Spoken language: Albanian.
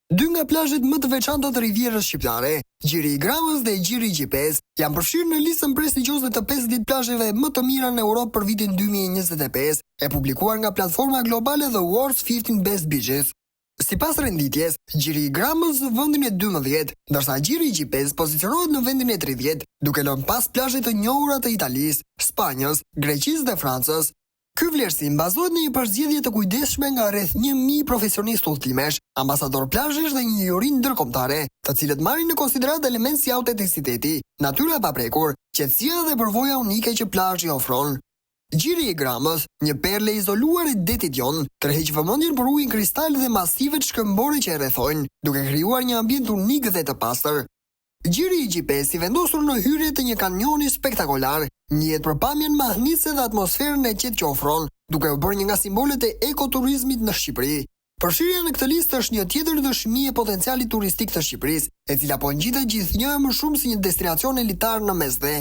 Dy nga plazhet më të veçanta të Rivierës shqiptare, Gjiri i Gramës dhe Gjiri i Gjipës, janë përfshirë në listën prestigjioze të 50 plazheve më të mira në Europë për vitin 2025, e publikuar nga platforma globale The World's 15 Best Beaches. Sipas renditjes, Gjiri i Gramës në vendin e 12, ndërsa Gjiri i Gjipës pozicionohet në vendin e 30, duke lënë pas plazhe të njohura të Italisë, Spanjës, Greqisë dhe Francës. Ky vlerësim bazohet në një përzgjedhje të kujdesshme nga rreth 1000 profesionistë udhëtimesh, ambasador plazhesh dhe një juri ndërkombëtare, të cilët marrin në konsiderat elementë si autenticiteti, natyra e paprekur, qetësia dhe përvoja unike që plazhi ofron. Gjiri i Gramës, një perle izoluar e detit jon, tërheq vëmendjen për ujin kristal dhe masivet shkëmbore që e rrethojnë, duke krijuar një ambient unik dhe të pastër. Gjiri i Gjipës i vendosur në hyrje të një kanjoni spektakolar, njihet për pamjen mahnitse dhe atmosferën e qetë që ofron, duke u bërë një nga simbolet e ekoturizmit në Shqipëri. Përfshirja në këtë listë është një tjetër dëshmi e potencialit turistik të Shqipërisë, e cila po ngjitet gjithnjë më shumë si një destinacion elitar në mesdhe.